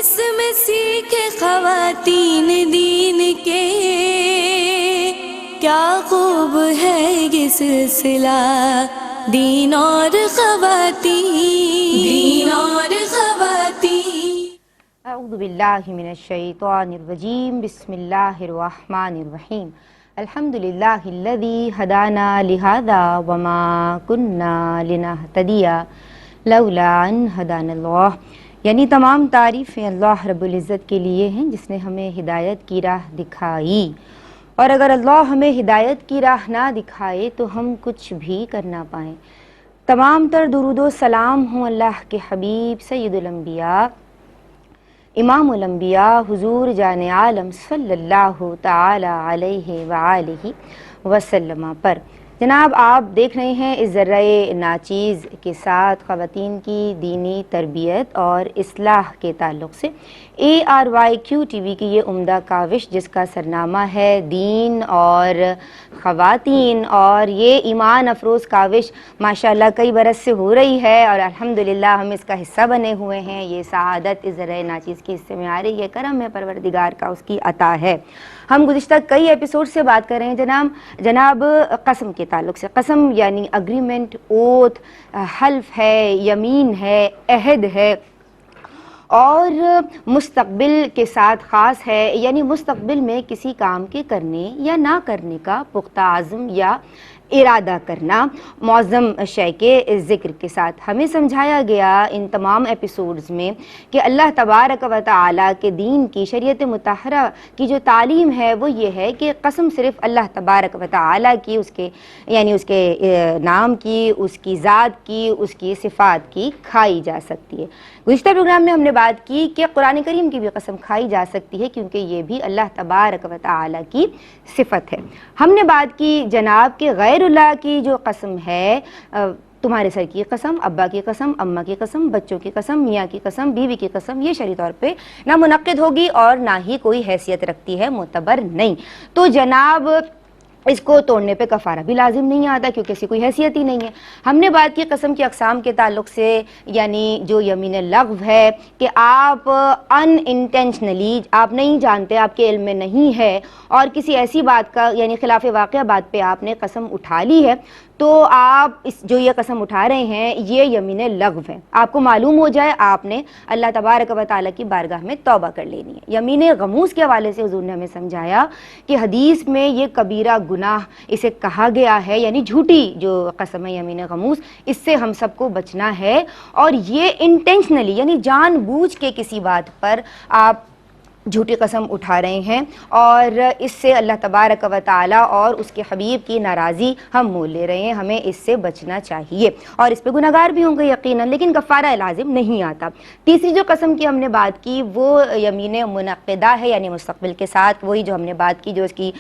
اس میں سیکھے خواتین دین کے، کیا خوب ہے یہ سلسلہ دین اور خواتین اعوذ باللہ من الشیطان الرجیم، بسم اللہ الرحمن الرحیم، الحمدللہ الذی ہدانا لہذا وما کننا لنہتدی لولا ان ہدانا اللہ۔ یعنی تمام تعریفیں اللہ رب العزت کے لیے ہیں جس نے ہمیں ہدایت کی راہ دکھائی، اور اگر اللہ ہمیں ہدایت کی راہ نہ دکھائے تو ہم کچھ بھی کر نہ پائیں۔ تمام تر درود و سلام ہوں اللہ کے حبیب سید الانبیاء امام الانبیاء حضور جان عالم صلی اللہ تعالی علیہ وآلہ وسلم پر۔ جناب آپ دیکھ رہے ہیں اس ذرائع ناچیز کے ساتھ خواتین کی دینی تربیت اور اصلاح کے تعلق سے ARYQ ٹی وی کی یہ عمدہ کاوش جس کا سرنامہ ہے دین اور خواتین، اور یہ ایمان افروز کاوش ماشاءاللہ کئی برس سے ہو رہی ہے اور الحمدللہ ہم اس کا حصہ بنے ہوئے ہیں۔ یہ سعادت اس ذرائع ناچیز کے حصے میں آ رہی ہے، کرم ہے پروردگار کا، اس کی عطا ہے۔ ہم گزشتہ کئی ایپیسوڈ سے بات کر رہے ہیں جناب قسم کے تعلق سے۔ قسم یعنی اگریمنٹ، اوتھ، حلف ہے، یمین ہے، عہد ہے، اور مستقبل کے ساتھ خاص ہے، یعنی مستقبل میں کسی کام کے کرنے یا نہ کرنے کا پختہ عزم یا ارادہ کرنا معظم شے کے ذکر کے ساتھ۔ ہمیں سمجھایا گیا ان تمام ایپیسوڈز میں کہ اللہ تبارک و تعالیٰ کے دین کی شریعت مطہرہ کی جو تعلیم ہے وہ یہ ہے کہ قسم صرف اللہ تبارک و تعالیٰ کی، اس کے نام کی، اس کی ذات کی، اس کی صفات کی کھائی جا سکتی ہے۔ گزشتہ پروگرام میں ہم نے بات کی کہ قرآن کریم کی بھی قسم کھائی جا سکتی ہے کیونکہ یہ بھی اللہ تبارک و تعالیٰ کی صفت ہے۔ ہم نے بات کی جناب کہ غیر اللہ کی جو قسم ہے، تمہارے سر کی قسم، ابا کی قسم، اماں کی قسم، بچوں کی قسم، میاں کی قسم، بیوی کی قسم، یہ شرعی طور پہ نہ منعقد ہوگی اور نہ ہی کوئی حیثیت رکھتی ہے، معتبر نہیں۔ تو جناب اس کو توڑنے پہ کفارہ بھی لازم نہیں آتا کیونکہ اس کی کوئی حیثیت ہی نہیں ہے۔ ہم نے بات کی قسم کی اقسام کے تعلق سے، یعنی جو یمین لغو ہے کہ آپ ان انٹینشنلی، آپ نہیں جانتے، آپ کے علم میں نہیں ہے، اور کسی ایسی بات کا یعنی خلاف واقعہ بات پہ آپ نے قسم اٹھا لی ہے تو آپ جو یہ قسم اٹھا رہے ہیں یہ یمین لغو ہے۔ آپ کو معلوم ہو جائے آپ نے اللہ تبارک و تعالیٰ کی بارگاہ میں توبہ کر لینی ہے۔ یمین غموس کے حوالے سے حضور نے ہمیں سمجھایا کہ حدیث میں یہ کبیرہ گناہ اسے کہا گیا ہے، یعنی جھوٹی جو قسم ہے یمین غموس، اس سے ہم سب کو بچنا ہے، اور یہ انٹینشنلی یعنی جان بوجھ کے کسی بات پر آپ جھوٹی قسم اٹھا رہے ہیں، اور اس سے اللہ تبارک و تعالیٰ اور اس کے حبیب کی ناراضی ہم مول لے رہے ہیں۔ ہمیں اس سے بچنا چاہیے اور اس پہ گناہگار بھی ہوں گے یقیناً، لیکن کفارہ لازم نہیں آتا۔ تیسری جو قسم کی ہم نے بات کی وہ یمین منعقدہ ہے، یعنی مستقبل کے ساتھ، وہی جو ہم نے بات کی جو اس کی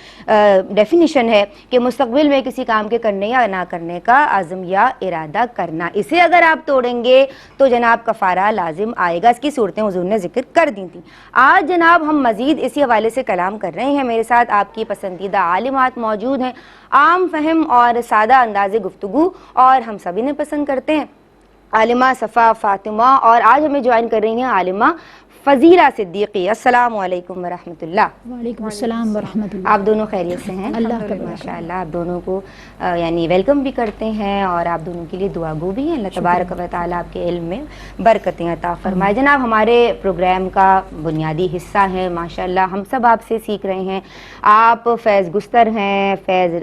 ڈیفینیشن ہے کہ مستقبل میں کسی کام کے کرنے یا نہ کرنے کا عزم یا ارادہ کرنا۔ اسے اگر آپ توڑیں گے تو جناب کفارہ لازم آئے گا۔ اس کی صورتیں حضور نے ذکر کر دی تھیں۔ آج جناب ہم مزید اسی حوالے سے کلام کر رہے ہیں۔ میرے ساتھ آپ کی پسندیدہ عالمات موجود ہیں، عام فہم اور سادہ انداز گفتگو اور ہم سبھی نے پسند کرتے ہیں، عالمہ صفا فاطمہ، اور آج ہمیں جوائن کر رہی ہیں عالمہ فضیلہ صدیقی۔ السلام علیکم ورحمۃ اللہ۔ وعلیکم السلام ورحمۃ اللہ۔ آپ دونوں خیریت سے ہیں؟ اللہ کا ماشاء اللہ، آپ دونوں کو یعنی ویلکم بھی کرتے ہیں اور آپ دونوں کے لیے دعا گو بھی ہیں۔ اللہ تبارک و تعالیٰ آپ کے علم میں برکتیں عطا فرمائے۔ جناب ہمارے پروگرام کا بنیادی حصہ ہیں، ماشاء اللہ ہم سب آپ سے سیکھ رہے ہیں۔ آپ فیض گستر ہیں، فیض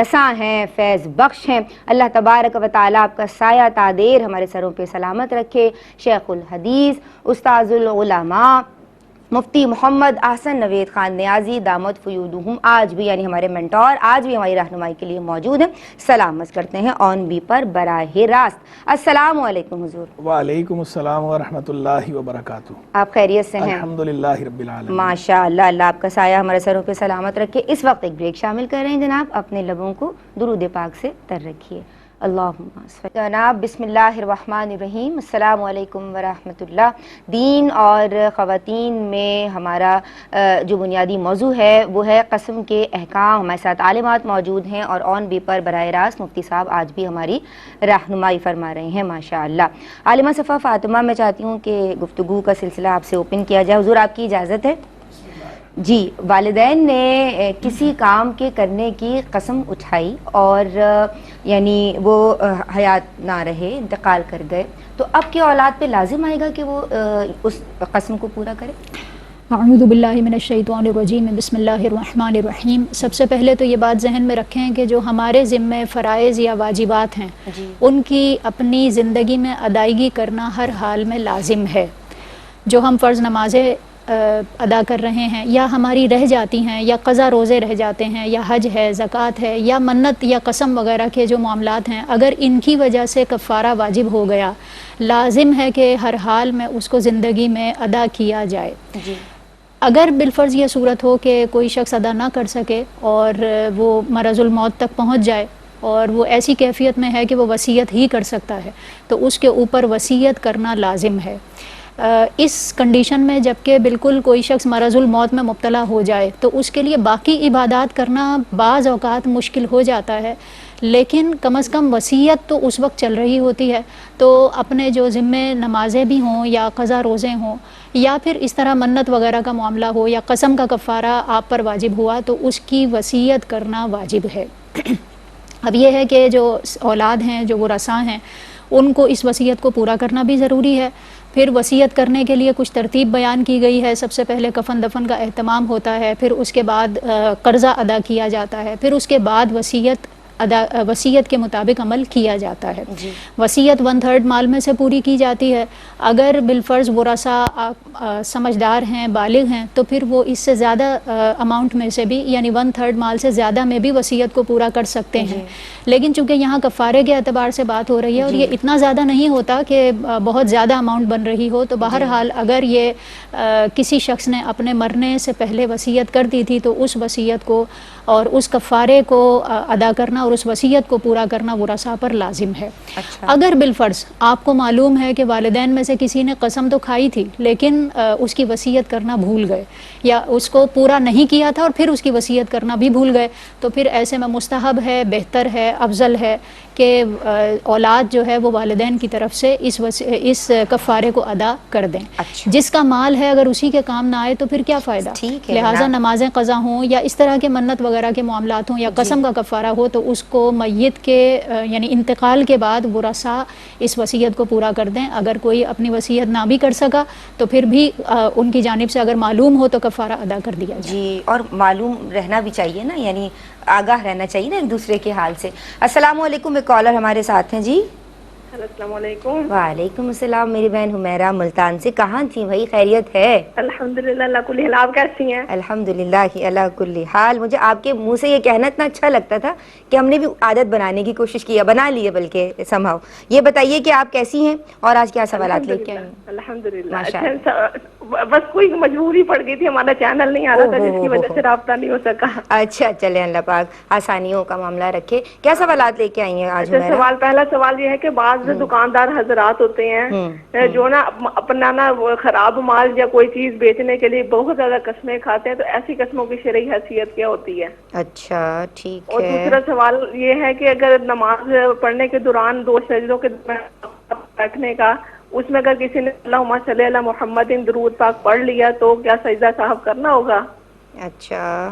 رساں ہیں، فیض بخش ہیں۔ اللہ تبارک و تعالیٰ آپ کا سایہ تادیر ہمارے سروں پہ سلامت رکھے۔ شیخ الحدیث، استاذ العلماء، مفتی محمد احسن نوید خان نیازی دامت فیودہم آج بھی یعنی ہمارے منٹور آج بھی ہماری رہنمائی کے لیے موجود ہیں، سلام عرض کرتے ہیں آن بی پر براہ راست۔ السلام علیکم حضور۔ وعلیکم السلام ورحمۃ اللہ وبرکاتہ۔ آپ خیریت سے ہیں؟ الحمدللہ رب العالمین۔ ماشاء اللہ، اللہ آپ کا سایہ ہمارے سروں پہ سلامت رکھے۔ اس وقت ایک بریک شامل کر رہے ہیں جناب، اپنے لبوں کو درود پاک سے تر رکھیے۔ اللہم جناب بسم اللہ الرحمن الرحیم، السلام علیکم ورحمۃ اللہ۔ دین اور خواتین میں ہمارا جو بنیادی موضوع ہے وہ ہے قسم کے احکام۔ ہمارے ساتھ عالمات موجود ہیں اور آن بی پر براہ راست مفتی صاحب آج بھی ہماری رہنمائی فرما رہے ہیں ماشاء اللہ۔ عالمہ صفا فاطمہ، میں چاہتی ہوں کہ گفتگو کا سلسلہ آپ سے اوپن کیا جائے، حضور آپ کی اجازت ہے؟ جی، والدین نے کسی کام کے کرنے کی قسم اٹھائی اور یعنی وہ حیات نہ رہے، انتقال کر گئے، تو اب کے اولاد پہ لازم آئے گا کہ وہ اس قسم کو پورا کرے؟ اعوذ باللہ من الشیطان الرجیم، بسم اللہ الرحمن الرحیم۔ سب سے پہلے تو یہ بات ذہن میں رکھیں کہ جو ہمارے ذمے فرائض یا واجبات ہیں ان کی اپنی زندگی میں ادائیگی کرنا ہر حال میں لازم ہے۔ جو ہم فرض نمازیں ادا کر رہے ہیں یا ہماری رہ جاتی ہیں یا قضا روزے رہ جاتے ہیں یا حج ہے، زکوٰۃ ہے یا منت یا قسم وغیرہ کے جو معاملات ہیں، اگر ان کی وجہ سے کفارہ واجب ہو گیا، لازم ہے کہ ہر حال میں اس کو زندگی میں ادا کیا جائے۔ اگر بالفرض یہ صورت ہو کہ کوئی شخص ادا نہ کر سکے اور وہ مرض الموت تک پہنچ جائے اور وہ ایسی کیفیت میں ہے کہ وہ وصیت ہی کر سکتا ہے، تو اس کے اوپر وصیت کرنا لازم ہے۔ اس کنڈیشن میں جبکہ بالکل کوئی شخص مرض الموت میں مبتلا ہو جائے تو اس کے لیے باقی عبادات کرنا بعض اوقات مشکل ہو جاتا ہے، لیکن کم از کم وصیت تو اس وقت چل رہی ہوتی ہے، تو اپنے جو ذمے نمازیں بھی ہوں یا قضا روزے ہوں یا پھر اس طرح منت وغیرہ کا معاملہ ہو یا قسم کا کفارہ آپ پر واجب ہوا تو اس کی وصیت کرنا واجب ہے۔ اب یہ ہے کہ جو اولاد ہیں، جو ورثاء ہیں، ان کو اس وصیت کو پورا کرنا بھی ضروری ہے۔ پھر وصیت کرنے کے لیے کچھ ترتیب بیان کی گئی ہے۔ سب سے پہلے کفن دفن کا اہتمام ہوتا ہے، پھر اس کے بعد قرضہ ادا کیا جاتا ہے، پھر اس کے بعد وصیت کے مطابق عمل کیا جاتا ہے۔ وصیت 1/3 مال میں سے پوری کی جاتی ہے۔ اگر بالفرض ورثاء سمجھدار ہیں، بالغ ہیں، تو پھر وہ اس سے زیادہ اماؤنٹ میں سے بھی یعنی 1/3 مال سے زیادہ میں بھی وصیت کو پورا کر سکتے ہیں۔ لیکن چونکہ یہاں کفارے کے اعتبار سے بات ہو رہی ہے اور یہ اتنا زیادہ نہیں ہوتا کہ بہت زیادہ اماؤنٹ بن رہی ہو، تو بہرحال اگر یہ کسی شخص نے اپنے مرنے سے پہلے وصیت کر دی تھی تو اس وصیت کو اور اس کفارے کو ادا کرنا اور اس وصیت کو پورا کرنا ورثاء پر لازم ہے۔ اگر بالفرض آپ کو معلوم ہے کہ والدین میں سے کسی نے قسم تو کھائی تھی لیکن اس کی وصیت کرنا بھول گئے یا اس کو پورا نہیں کیا تھا اور پھر اس کی وصیت کرنا بھی بھول گئے، تو پھر ایسے میں مستحب ہے، بہتر ہے، افضل ہے کہ اولاد جو ہے وہ والدین کی طرف سے اس کفارے کو ادا کر دیں۔ جس کا مال ہے اگر اسی کے کام نہ آئے تو پھر کیا فائدہ؟ لہٰذا نمازیں قضا ہوں یا اس طرح کے منت وغیرہ کے معاملات ہوں یا قسم کا کفارہ ہو تو اس کو میت کے یعنی انتقال کے بعد ورثاء اس وصیت کو پورا کر دیں۔ اگر کوئی اپنی وصیت نہ بھی کر سکا تو پھر بھی ان کی جانب سے اگر معلوم ہو تو کفارہ ادا کر دیا جائے۔ جی، اور معلوم رہنا بھی چاہیے نا، یعنی آگاہ رہنا چاہیے نا ایک دوسرے کے حال سے۔ السلام علیکم، ایک کالر ہمارے ساتھ ہیں۔ جی السلام علیکم۔ وعلیکم السلام، میری بہن حمیرہ ملتان سے، کہاں تھی بھائی؟ خیریت ہے؟ الحمدللہ، اللہ کل حال۔ آپ کیسی ہیں؟ الحمدللہ اللہ کل حال۔ مجھے آپ کے منہ سے یہ کہنا اتنا اچھا لگتا تھا کہ ہم نے بھی عادت بنانے کی کوشش کی ہے، بنا لی ہے بلکہ سمہاؤ۔ یہ بتائیے کہ آپ کیسی ہیں اور آج کیا سوالات لے کے آئی ہیں؟ الحمدللہ اچھا، بس کوئی مجبوری پڑ گئی تھی، ہمارا چینل نہیں آ رہا تھا جس کی وجہ سے رابطہ نہیں ہو سکا۔ اچھا، چلیں اللہ پاک آسانیوں کا معاملہ رکھے۔ کیا سوالات لے کے آئی ہیں آج؟ پہلا سوال یہ ہے کہ بعض دکاندار حضرات ہوتے ہیں جو نا اپنا نا خراب مال یا کوئی چیز بیچنے کے لیے بہت زیادہ قسمیں کھاتے ہیں، تو ایسی قسموں کی شرعی حیثیت کیا ہوتی ہے؟ اچھا ٹھیک ہے۔ اور دوسرا سوال یہ ہے کہ اگر نماز پڑھنے کے دوران دو سجدوں کے بیٹھنے کا، اس میں اگر کسی نے اللہم صلی علی محمد درود پاک پڑھ لیا تو کیا سجدہ صاحب کرنا ہوگا؟ اچھا،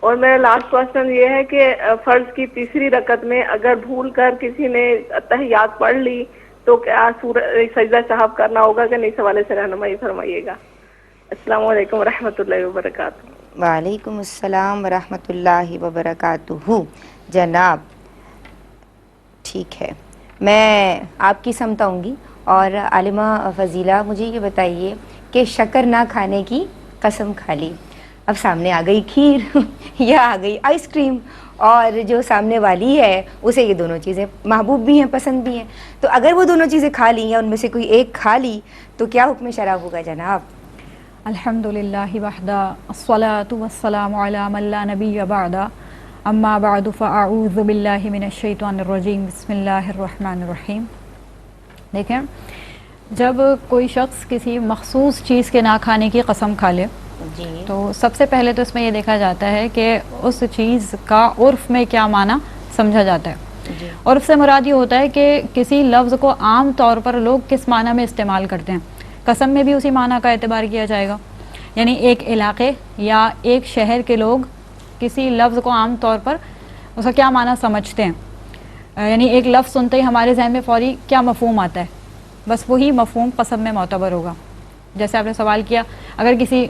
اور میرا لاسٹ کوشچن یہ ہے کہ فرض کی تیسری رکعت میں اگر بھول کر کسی نے تحیات پڑھ لی تو کیا سجدہ صاحب کرنا ہوگا کہ نہیں؟ اس حوالے سے رہنمائی فرمائیے گا۔ السلام علیکم ورحمۃ اللہ وبرکاتہ۔ وعلیکم السلام ورحمۃ اللہ وبرکاتہ۔ جناب ٹھیک ہے، میں آپ کی سمت آؤں گی، اور عالمہ فضیلہ مجھے یہ بتائیے کہ شکر نہ کھانے کی قسم کھا لی، اب سامنے آ گئی کھیر یا آ گئی آئس کریم، اور جو سامنے والی ہے اسے یہ دونوں چیزیں محبوب بھی ہیں، پسند بھی ہیں، تو اگر وہ دونوں چیزیں کھا لی یا ان میں سے کوئی ایک کھا لی تو کیا حکم شرع ہوگا جناب؟ الحمدللہ وحدہ، الصلاۃ والسلام علی من لا نبی بعدہ، اما بعد فاعوذ باللہ من الشیطان الرجیم بسم اللہ الرحمن الرحیم. دیکھیں، جب کوئی شخص کسی مخصوص چیز کے نہ کھانے کی قسم کھا لے تو سب سے پہلے تو اس میں یہ دیکھا جاتا ہے کہ اس چیز کا عرف میں کیا معنی سمجھا جاتا ہے. عرف سے مراد یہ ہوتا ہے کہ کسی لفظ کو عام طور پر لوگ کس معنی میں استعمال کرتے ہیں. قسم میں بھی اسی معنی کا اعتبار کیا جائے گا، یعنی ایک علاقے یا ایک شہر کے لوگ کسی لفظ کو عام طور پر اس کا کیا معنی سمجھتے ہیں، یعنی ایک لفظ سنتے ہی ہمارے ذہن میں فوری کیا مفہوم آتا ہے، بس وہی مفہوم قسم میں معتبر ہوگا. جیسے آپ نے سوال کیا، اگر کسی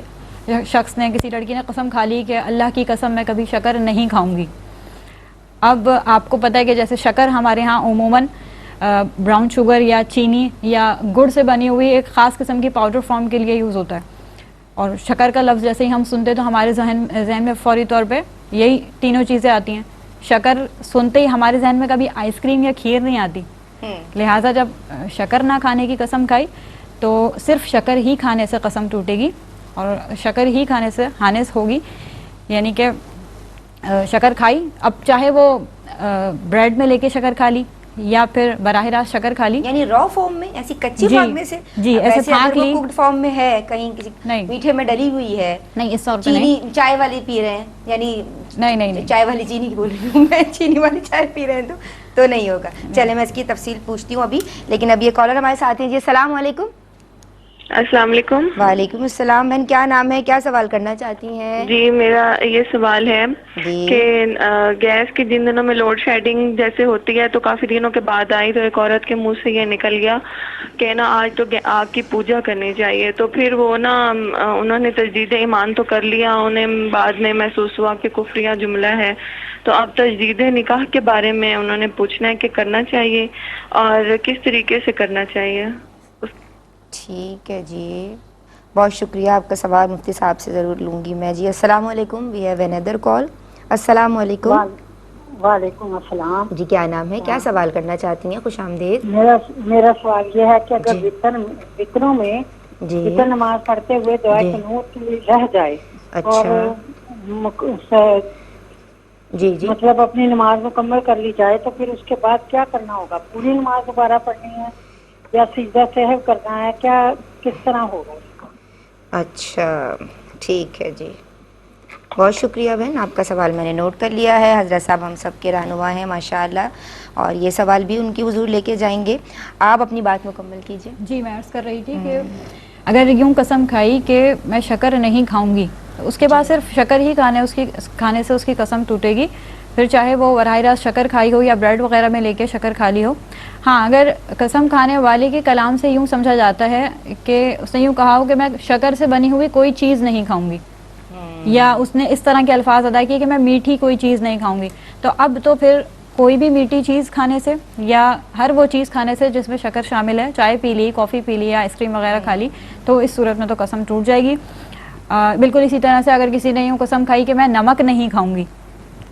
شخص نے، کسی لڑکی نے قسم کھا لی کہ اللہ کی قسم میں کبھی شکر نہیں کھاؤں گی. اب آپ کو پتہ ہے کہ جیسے شکر ہمارے ہاں عموماً براؤن شوگر یا چینی یا گڑ سے بنی ہوئی ایک خاص قسم کی پاؤڈر فارم کے لیے یوز ہوتا ہے، اور شکر کا لفظ جیسے ہی ہم سنتے تو ہمارے ذہن میں فوری طور پہ یہی تینوں چیزیں آتی ہیں. شکر سنتے ہی ہمارے ذہن میں کبھی آئس کریم یا کھیر نہیں آتی، لہٰذا جب شکر نہ کھانے کی قسم کھائی تو صرف شکر ہی کھانے سے قسم ٹوٹے گی اور شکر ہی کھانے سے حانث ہوگی، یعنی کہ شکر کھائی، اب چاہے وہ بریڈ میں لے کے شکر کھا لی یا پھر براہ راست شکر کھا لی، یعنی را فارم میں، ایسی کچی فارم میں سے، جی ایسے پھاک لی، کوکڈ فارم میں ہے، کہیں کسی میٹھے میں ڈلی ہوئی ہے، نہیں اس طور پہ چینی چائے والی پی رہے ہیں، یعنی نہیں چائے والی چینی کی بول رہی ہوں میں، چینی والی چائے پی رہے ہیں تو نہیں ہوگا. چلے میں اس کی تفصیل پوچھتی ہوں ابھی، لیکن ابھی یہ کالر ہمارے ساتھ ہیں. جی السلام علیکم. السلام علیکم. وعلیکم السلام. بہن کیا نام ہے، کیا سوال کرنا چاہتی ہیں؟ جی میرا یہ سوال ہے کہ گیس کی جن دنوں میں لوڈ شیڈنگ جیسے ہوتی ہے تو کافی دنوں کے بعد آئی تو ایک عورت کے منہ سے یہ نکل گیا کہ نا آج تو آگ کی پوجا کرنی چاہیے. تو پھر وہ نا انہوں نے تجدید ایمان تو کر لیا، انہیں بعد میں محسوس ہوا کہ کفریہ جملہ ہے، تو اب تجدید نکاح کے بارے میں انہوں نے پوچھنا ہے کہ کرنا چاہیے اور کس طریقے سے کرنا چاہیے. ٹھیک ہے جی، بہت شکریہ. آپ کا سوال مفتی صاحب سے ضرور لوں گی میں. جی السلام علیکم. وی ہیو انادر کال. السلام علیکم. وعلیکم السلام. جی کیا نام ہے، کیا سوال کرنا چاہتی ہیں؟ خوش آمدید. میرا سوال یہ ہے کہ اگر وطروں میں وطر نماز پڑھتے ہوئے دعا قنوت رہ جائے اور جی مطلب اپنی نماز مکمل کر لی جائے تو پھر اس کے بعد کیا کرنا ہوگا؟ پوری نماز دوبارہ پڑھنی ہے یا سجدہ سہو کرنا ہے؟ کیا کس طرح ہوگا اس کا؟ اچھا ٹھیک ہے جی، بہت شکریہ بہن، آپ کا سوال میں نے نوٹ کر لیا ہے. حضرت صاحب ہم سب کے رہنما ہیں ماشاءاللہ، اور یہ سوال بھی ان کی حضور لے کے جائیں گے. آپ اپنی بات مکمل کیجیے. جی میں عرض کر رہی تھی کہ اگر یوں قسم کھائی کہ میں شکر نہیں کھاؤں گی، اس کے بعد صرف شکر ہی کھانے سے اس کی قسم ٹوٹے گی، پھر چاہے وہ براہ راست شکر کھائی ہو یا بریڈ وغیرہ میں لے کے شکر کھا لی ہو. ہاں اگر قسم کھانے والے کے کلام سے یوں سمجھا جاتا ہے کہ اس نے یوں کہا ہو کہ میں شکر سے بنی ہوئی کوئی چیز نہیں کھاؤں گی، یا اس نے اس طرح کے الفاظ ادا کیے کہ میں میٹھی کوئی چیز نہیں کھاؤں گی، تو اب تو پھر کوئی بھی میٹھی چیز کھانے سے یا ہر وہ چیز کھانے سے جس میں شکر شامل ہے، چائے پی لی، کافی پی لی یا آئس کریم وغیرہ کھا لی، تو اس صورت میں تو قسم ٹوٹ جائے گی. بالکل اسی طرح سے اگر کسی نے یوں قسم کھائی کہ میں نمک نہیں کھاؤں گی،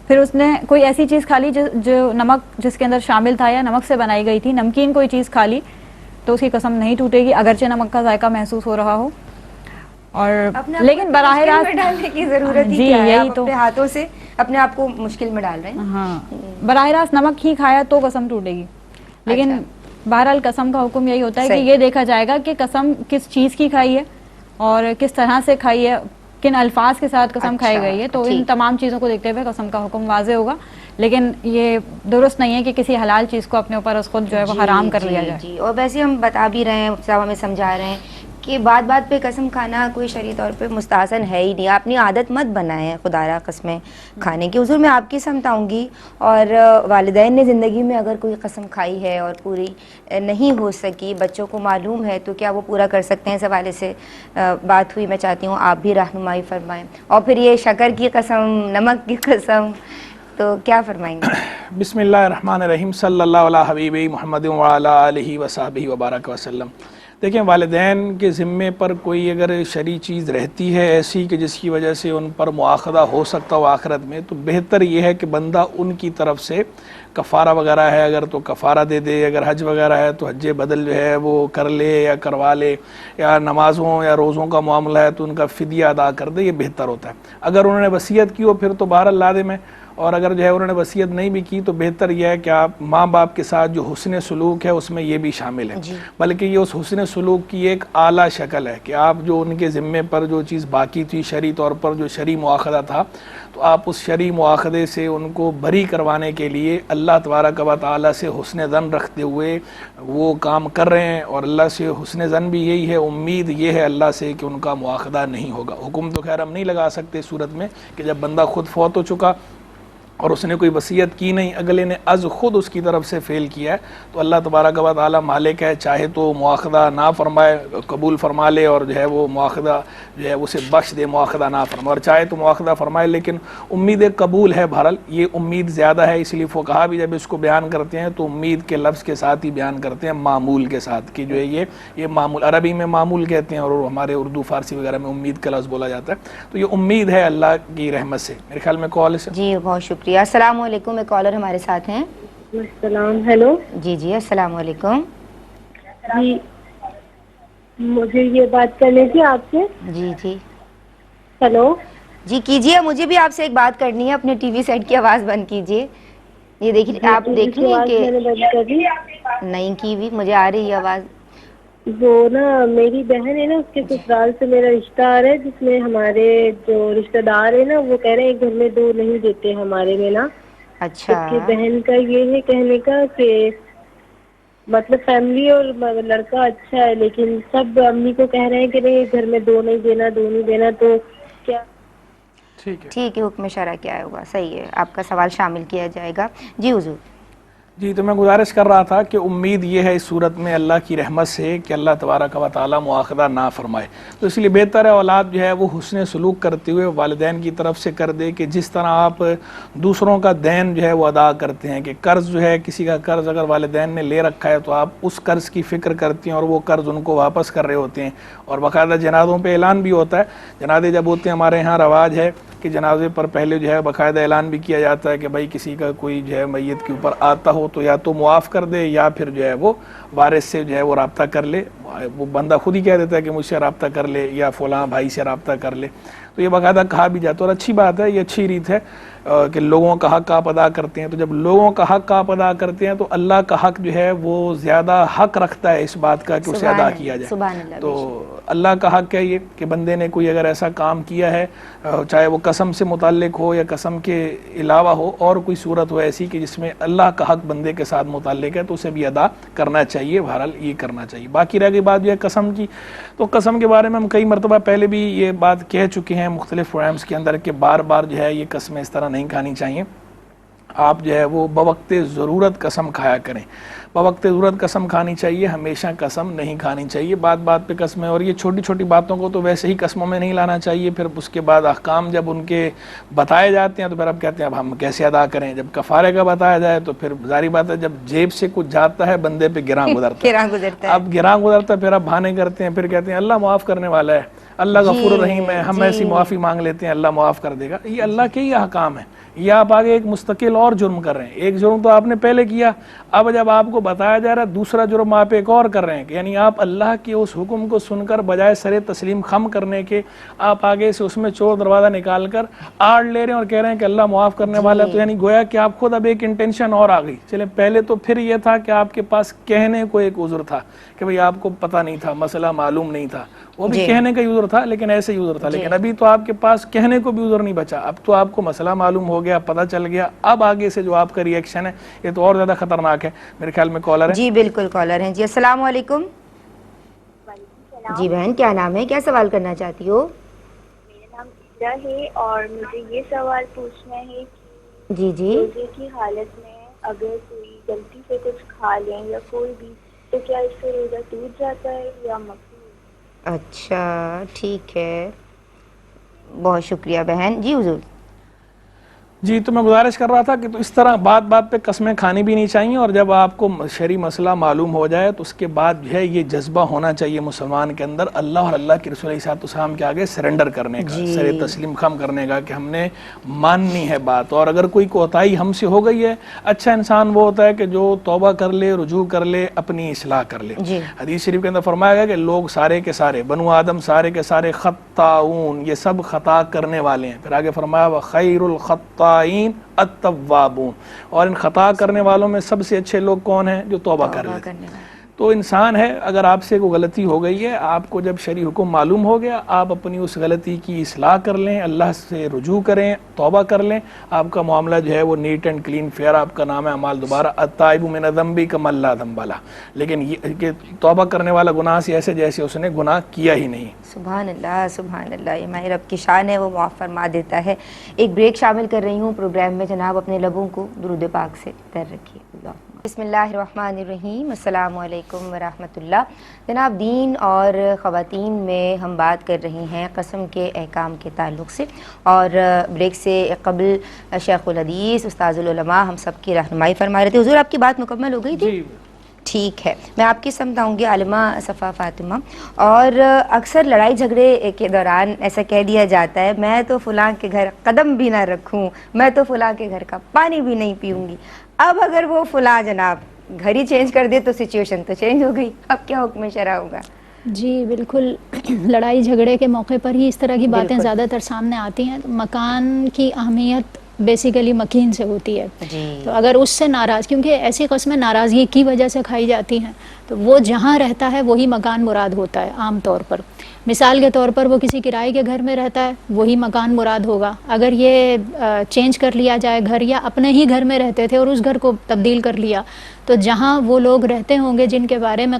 پھر اس نے کوئی ایسی چیز کھا لی جو نمک جس کے اندر شامل تھا یا نمک سے بنائی گئی تھی، نمکین کوئی چیز کھا لی، تو اس کی قسم نہیں ٹوٹے گی اگرچہ نمک کا ذائقہ محسوس ہو رہا ہو. اور لیکن براہ راست ڈالنے کی ضرورت جی یہی تو اپنے ہاتھوں سے اپنے آپ کو مشکل میں ڈال رہے ہیں. ہاں براہ راست نمک ہی کھایا تو قسم ٹوٹے گی، لیکن بہرحال قسم کا حکم یہی ہوتا ہے کہ یہ دیکھا جائے گا کہ قسم کس چیز کی کھائی ہے اور کس طرح سے کھائی ہے، کن الفاظ کے ساتھ قسم کھائی گئی ہے، تو ان تمام چیزوں کو دیکھتے ہوئے قسم کا حکم واضح ہوگا. لیکن یہ درست نہیں ہے کہ کسی حلال چیز کو اپنے اوپر اس خود جو ہے وہ حرام کر لیا جائے. جی اور ویسے ہم بتا بھی رہے ہیں، صاحب ہمیں سمجھا رہے ہیں کہ بات بات پہ قسم کھانا کوئی شرعی طور پہ مستحسن ہے ہی نہیں. اپنی عادت مت بنائیں خدا را قسمیں کھانے کی. حضور میں آپ کی سمت آؤں گی، اور والدین نے زندگی میں اگر کوئی قسم کھائی ہے اور پوری نہیں ہو سکی، بچوں کو معلوم ہے، تو کیا وہ پورا کر سکتے ہیں؟ اس حوالے سے بات ہوئی، میں چاہتی ہوں آپ بھی رہنمائی فرمائیں. اور پھر یہ شکر کی قسم، نمک کی قسم، تو کیا فرمائیں گے؟ بسم اللہ الرحمن الرحیم. صلی اللہ علیہ حبیب محمد وعلی آلہ وصحبہ وبارک وسلم. دیکھیں والدین کے ذمے پر کوئی اگر شرعی چیز رہتی ہے ایسی کہ جس کی وجہ سے ان پر مواخذہ ہو سکتا ہو آخرت میں، تو بہتر یہ ہے کہ بندہ ان کی طرف سے کفارہ وغیرہ ہے اگر تو کفارہ دے دے، اگر حج وغیرہ ہے تو حج بدل جو ہے وہ کر لے یا کروا لے، یا نمازوں یا روزوں کا معاملہ ہے تو ان کا فدیہ ادا کر دے، یہ بہتر ہوتا ہے. اگر انہوں نے وصیت کی ہو پھر تو بہرحال لازم ہے اور اگر جو ہے انہوں نے وصیت نہیں بھی کی تو بہتر یہ ہے کہ آپ ماں باپ کے ساتھ جو حسن سلوک ہے اس میں یہ بھی شامل ہے، بلکہ یہ اس حسن سلوک کی ایک اعلیٰ شکل ہے کہ آپ جو ان کے ذمے پر جو چیز باقی تھی شرعی طور پر جو شرعی مواخذہ تھا تو آپ اس شرعی مواخذے سے ان کو بری کروانے کے لیے اللہ تبارک و تعالیٰ سے حسن ظن رکھتے ہوئے وہ کام کر رہے ہیں، اور اللہ سے حسن ظن بھی یہی ہے، امید یہ ہے اللہ سے کہ ان کا مواخذہ نہیں ہوگا۔ حکم تو خیر ہم نہیں لگا سکتے صورت میں کہ جب بندہ خود فوت ہو چکا اور اس نے کوئی وصیت کی نہیں، اگلے نے از خود اس کی طرف سے فیل کیا ہے، تو اللہ تبارک و تعالیٰ مالک ہے، چاہے تو مواخذہ نہ فرمائے، قبول فرما لے اور جو ہے وہ مواخذہ جو ہے اسے بخش دے، مواخذہ نہ فرمائے، اور چاہے تو مواخذہ فرمائے، لیکن امید قبول ہے۔ بہرحال یہ امید زیادہ ہے، اس لیے فقہا بھی جب اس کو بیان کرتے ہیں تو امید کے لفظ کے ساتھ ہی بیان کرتے ہیں، معمول کے ساتھ، کہ جو ہے یہ معمول، عربی میں معمول کہتے ہیں اور ہمارے اردو فارسی وغیرہ میں امید کا لفظ بولا جاتا ہے، تو یہ امید ہے اللہ کی رحمت سے۔ میرے خیال میں کال ہے۔ جی بہت شکریہ۔ السلام علیکم، ایک کالر ہمارے ساتھ ہیں۔ السلام، ہیلو جی السلام علیکم۔ جی، مجھے یہ بات کرنی تھی آپ سے۔ جی ہیلو جی کیجیے، مجھے بھی آپ سے ایک بات کرنی ہے، اپنے ٹی وی سیٹ کی آواز بند کیجیے۔ یہ دیکھیے، آپ دیکھ رہی ہیں کہ میں نے بند کر دی، نہیں کی ہوئی، مجھے آ رہی ہے آواز۔ وہ نا میری بہن ہے نا، اس کے سسرال سے میرا رشتہ آ رہا ہے، جس میں ہمارے جو رشتہ دار ہے نا وہ کہہ رہے ہیں گھر میں دو نہیں دیتے ہمارے میں نا۔ اچھا، اس کی بہن کا یہ ہے کہنے کا کہ مطلب فیملی اور لڑکا اچھا ہے، لیکن سب امی کو کہہ رہے ہیں کہ نہیں گھر میں دو نہیں دینا، دو نہیں دینا، تو کیا؟ ٹھیک ہے، حکم شرع کیا ہوگا، صحیح ہے، آپ کا سوال شامل کیا جائے گا۔ جی حضور۔ جی، تو میں گزارش کر رہا تھا کہ امید یہ ہے اس صورت میں اللہ کی رحمت سے کہ اللہ تبارک و تعالیٰ مواخذہ نہ فرمائے، تو اس لیے بہتر ہے اولاد جو ہے وہ حسن سلوک کرتے ہوئے والدین کی طرف سے کر دے، کہ جس طرح آپ دوسروں کا دین جو ہے وہ ادا کرتے ہیں، کہ قرض جو ہے کسی کا قرض اگر والدین نے لے رکھا ہے تو آپ اس قرض کی فکر کرتے ہیں اور وہ قرض ان کو واپس کر رہے ہوتے ہیں، اور باقاعدہ جنازوں پہ اعلان بھی ہوتا ہے، جنازے جب ہوتے ہیں ہمارے ہاں رواج ہے کہ جنازے پر پہلے جو ہے باقاعدہ اعلان بھی کیا جاتا ہے کہ بھائی کسی کا کوئی جو ہے میت کے اوپر آتا ہو تو یا تو معاف کر دے یا پھر جو ہے وہ وارث سے جو ہے وہ رابطہ کر لے، وہ بندہ خود ہی کہہ دیتا ہے کہ مجھ سے رابطہ کر لے یا فلاں بھائی سے رابطہ کر لے، تو یہ باقاعدہ کہا بھی جاتا ہے، اور اچھی بات ہے، یہ اچھی ریت ہے کہ لوگوں کا حق آپ ادا کرتے ہیں، تو جب لوگوں کا حق آپ ادا کرتے ہیں تو اللہ کا حق جو ہے وہ زیادہ حق رکھتا ہے اس بات کا کہ اسے ادا کیا جائے، تو اللہ کا حق ہے یہ کہ بندے نے کوئی اگر ایسا کام کیا ہے، چاہے وہ قسم سے متعلق ہو یا قسم کے علاوہ ہو، اور کوئی صورت ہو ایسی کہ جس میں اللہ کا حق بندے کے ساتھ متعلق ہے تو اسے بھی ادا کرنا چاہیے، بہرحال یہ کرنا چاہیے۔ باقی رہ گئی بات جو ہے قسم کی، تو قسم کے بارے میں ہم کئی مرتبہ پہلے بھی یہ بات کہہ چکے ہیں مختلف پروگرامز کے اندر کہ بار بار جو ہے یہ قسمیں اس طرح نہیں کھانی چاہیے، آپ جو ہے وہ بوقت ضرورت قسم کھایا کریں، بوقت ضرورت قسم کھانی چاہیے، ہمیشہ قسم نہیں کھانی چاہیے، بات بات پہ قسمیں، اور یہ چھوٹی چھوٹی باتوں کو تو ویسے ہی قسموں میں نہیں لانا چاہیے، پھر اس کے بعد احکام جب ان کے بتائے جاتے ہیں تو پھر اب کہتے ہیں اب ہم کیسے ادا کریں، جب کفارے کا بتایا جائے تو پھر ظاہری بات ہے جب جیب سے کچھ جاتا ہے بندے پہ گراں گزرتا ہے، اب گراں گزرتا ہے، پھر اب بہانے کرتے ہیں، پھر کہتے ہیں اللہ معاف کرنے والا ہے، اللہ غفور الرحیم ہے، ہم ایسی معافی مانگ لیتے ہیں اللہ معاف کر دے گا، یہ اللہ کے ہی احکام ہے، یہ آپ آگے ایک مستقل اور جرم کر رہے ہیں، ایک جرم تو آپ نے پہلے کیا، اب جب آپ کو بتایا جا رہا ہے دوسرا جرم آپ ایک اور کر رہے ہیں، یعنی آپ اللہ کے اس حکم کو سن کر بجائے سر تسلیم خم کرنے کے آپ آگے سے اس میں چور دروازہ نکال کر آڑ لے رہے ہیں اور کہہ رہے ہیں کہ اللہ معاف کرنے والا ہے، تو یعنی گویا کہ آپ خود اب ایک انٹینشن اور آ گئی، چلے پہلے تو پھر یہ تھا کہ آپ کے پاس کہنے کو ایک عذر تھا کہ بھئی آپ کو پتہ نہیں تھا، مسئلہ معلوم نہیں تھا، وہ بھی کہنے کا عذر تھا لیکن ایسے ہی عذر تھا، لیکن ابھی تو آپ کے پاس کہنے کو بھی عذر نہیں بچا، اب تو آپ کو مسئلہ معلوم ہو گیا، پتہ چل گیا، اب آگے سے جو آپ کا ری ایکشن ہے یہ تو اور زیادہ خطرناک ہے۔ میرے خیال میں کالر ہے۔ جی بالکل کالر ہیں۔ جی السلام علیکم۔ جی بہن کیا نام ہے، کیا سوال کرنا چاہتی ہو؟ میرا نام عشرا ہے اور مجھے یہ سوال پوچھنا ہے کہ جی روزے کی حالت میں اگر کوئی غلطی سے کچھ کھا لیں یا کوئی بھی، تو کیا اس سے روزہ ٹوٹ جاتا ہے یا مقبول؟ اچھا ٹھیک ہے، بہت شکریہ بہن۔ جی حضور۔ جی تو میں گزارش کر رہا تھا کہ تو اس طرح بات بات پہ قسمیں کھانی بھی نہیں چاہیے، اور جب آپ کو شرعی مسئلہ معلوم ہو جائے تو اس کے بعد جو ہے یہ جذبہ ہونا چاہیے مسلمان کے اندر اللہ اور اللہ کے رسول علیہ السلام کے آگے سرنڈر کرنے کا، سر تسلیم خم کرنے کا کہ ہم نے ماننی ہے بات، اور اگر کوئی کوتاہی ہم سے ہو گئی ہے، اچھا انسان وہ ہوتا ہے کہ جو توبہ کر لے، رجوع کر لے، اپنی اصلاح کر لے۔ حدیث شریف کے اندر فرمایا گیا کہ لوگ سارے کے سارے بنو آدم سارے کے سارے خطاؤن، یہ سب خطا کرنے والے ہیں، پھر آگے فرمایا وخیر الخطا الخطائین التوابون، اور ان خطا کرنے والوں میں سب سے اچھے لوگ کون ہیں؟ جو توبہ کر لیتے ہیں۔ تو انسان ہے، اگر آپ سے کوئی غلطی ہو گئی ہے، آپ کو جب شرعی حکم معلوم ہو گیا، آپ اپنی اس غلطی کی اصلاح کر لیں، اللہ سے رجوع کریں، توبہ کر لیں، آپ کا معاملہ جو ہے وہ نیٹ اینڈ کلین فیئر، آپ کا نام ہے اعمال دوبارہ التائب من الذنب کمن لا ذنب لہ، لیکن یہ کہ توبہ کرنے والا گناہ سے ایسے جیسے اس نے گناہ کیا ہی نہیں۔ سبحان اللہ سبحان اللہ، یہ ہمارے رب کی شان ہے، وہ معاف فرما دیتا ہے۔ ایک بریک شامل کر رہی ہوں پروگرام میں، جناب اپنے لبوں کو درود پاک سے تر رکھیے۔ بسم اللہ الرحمن الرحیم، السلام علیکم ورحمۃ اللہ۔ جناب دین اور خواتین میں ہم بات کر رہے ہیں قسم کے احکام کے تعلق سے، اور بریک سے قبل شیخ الحدیث استاذ العلماء ہم سب کی رہنمائی فرما رہے تھے۔ حضور آپ کی بات مکمل ہو گئی تھی؟ ٹھیک ہے، میں آپ کی سمت آؤں گی عالمہ صفا فاطمہ۔ اور اکثر لڑائی جھگڑے کے دوران ایسا کہہ دیا جاتا ہے میں تو فلاں کے گھر قدم بھی نہ رکھوں، میں تو فلاں کے گھر کا پانی بھی نہیں پیوں گی۔ اب اگر وہ فلاں جناب گھر ہی چینج کر دے تو سچویشن تو چینج ہو گئی، اب کیا حکم شرع ہوگا؟ جی بالکل، لڑائی جھگڑے کے موقع پر ہی اس طرح کی باتیں زیادہ تر سامنے آتی ہیں۔ مکان کی اہمیت بیسیکلی مکین سے ہوتی ہے، تو اگر اس سے ناراض، کیونکہ ایسی قسمیں ناراضگی کی وجہ سے کھائی جاتی ہیں، تو وہ جہاں رہتا ہے وہی مکان مراد ہوتا ہے عام طور پر۔ مثال کے طور پر وہ کسی کرائے کے گھر میں رہتا ہے، وہی مکان مراد ہوگا۔ اگر یہ چینج کر لیا جائے گھر، یا اپنے ہی گھر میں رہتے تھے اور اس گھر کو تبدیل کر لیا، تو جہاں وہ لوگ رہتے ہوں گے جن کے بارے میں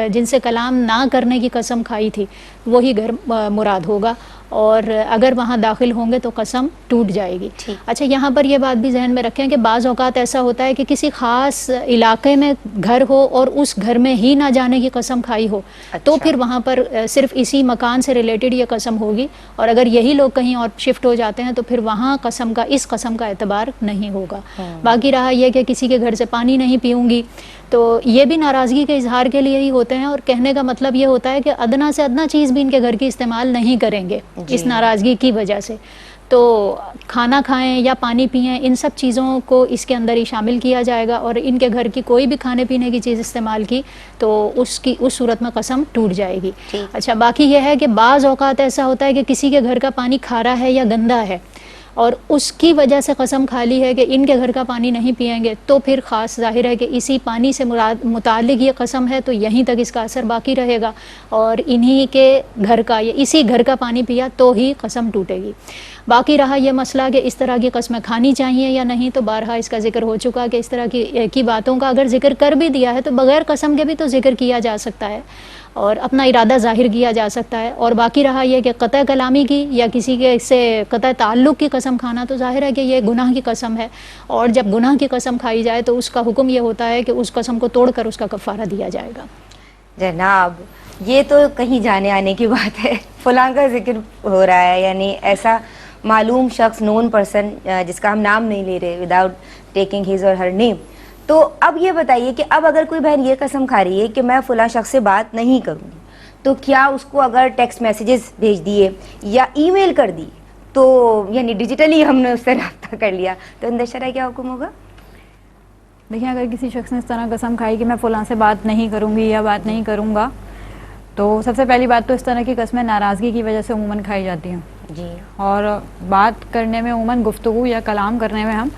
جن سے کلام نہ کرنے کی قسم کھائی تھی، وہی گھر مراد ہوگا، اور اگر وہاں داخل ہوں گے تو قسم ٹوٹ جائے گی۔ اچھا، یہاں پر یہ بات بھی ذہن میں رکھیں کہ بعض اوقات ایسا ہوتا ہے کہ کسی خاص علاقے میں گھر ہو اور اس گھر میں ہی نہ جانے کی قسم کھائی ہو، تو پھر وہاں پر صرف اسی مکان سے ریلیٹڈ یہ قسم ہوگی، اور اگر یہی لوگ کہیں اور شفٹ ہو جاتے ہیں تو پھر وہاں اس قسم کا اعتبار نہیں ہوگا۔ باقی رہا یہ کہ کسی کے گھر سے پانی نہیں پیوں گی، تو یہ بھی ناراضگی کے اظہار کے لیے ہی ہوتے ہیں، اور کہنے کا مطلب یہ ہوتا ہے کہ ادنا سے ادنا چیز بھی ان کے گھر کی استعمال نہیں کریں گے اس ناراضگی کی وجہ سے۔ تو کھانا کھائیں یا پانی پئیں، ان سب چیزوں کو اس کے اندر ہی شامل کیا جائے گا، اور ان کے گھر کی کوئی بھی کھانے پینے کی چیز استعمال کی تو اس صورت میں قسم ٹوٹ جائے گی۔ اچھا، باقی یہ ہے کہ بعض اوقات ایسا ہوتا ہے کہ کسی کے گھر کا پانی کھارا ہے یا گندا ہے، اور اس کی وجہ سے قسم کھا لی ہے کہ ان کے گھر کا پانی نہیں پئیں گے، تو پھر خاص ظاہر ہے کہ اسی پانی سے متعلق یہ قسم ہے، تو یہیں تک اس کا اثر باقی رہے گا، اور انہی کے گھر کا یا اسی گھر کا پانی پیا تو ہی قسم ٹوٹے گی۔ باقی رہا یہ مسئلہ کہ اس طرح کی قسمیں کھانی چاہیے یا نہیں، تو بارہا اس کا ذکر ہو چکا کہ اس طرح کی باتوں کا اگر ذکر کر بھی دیا ہے تو بغیر قسم کے بھی تو ذکر کیا جا سکتا ہے، اور اپنا ارادہ ظاہر کیا جا سکتا ہے۔ اور باقی رہا یہ کہ قطع کلامی کی یا کسی کے سے قطع تعلق کی قسم کھانا، تو ظاہر ہے کہ یہ گناہ کی قسم ہے، اور جب گناہ کی قسم کھائی جائے تو اس کا حکم یہ ہوتا ہے کہ اس قسم کو توڑ کر اس کا کفارہ دیا جائے گا۔ جناب یہ تو کہیں جانے آنے کی بات ہے، فلاں کا ذکر ہو رہا ہے، یعنی ایسا معلوم شخص، نون پرسن، جس کا ہم نام نہیں لے رہے، وداؤٹ ٹیکنگ ہز اور ہر نیم۔ تو اب یہ بتائیے کہ اب اگر کوئی بہن یہ قسم کھا رہی ہے کہ میں فلاں شخص سے بات نہیں کروں گی، تو کیا اس کو اگر ٹیکسٹ میسیجز بھیج دیے یا ای میل کر دی، تو یعنی ڈیجیٹلی ہم نے اس سے رابطہ کر لیا، تو اندر شرع کیا حکم ہوگا؟ دیکھیں، اگر کسی شخص نے اس طرح قسم کھائی کہ میں فلاں سے بات نہیں کروں گی یا بات نہیں کروں گا، تو سب سے پہلی بات تو اس طرح کی قسمیں ناراضگی کی وجہ سے عموماً کھائی جاتی ہیں، اور بات کرنے میں عموماً گفتگو یا کلام کرنے میں ہم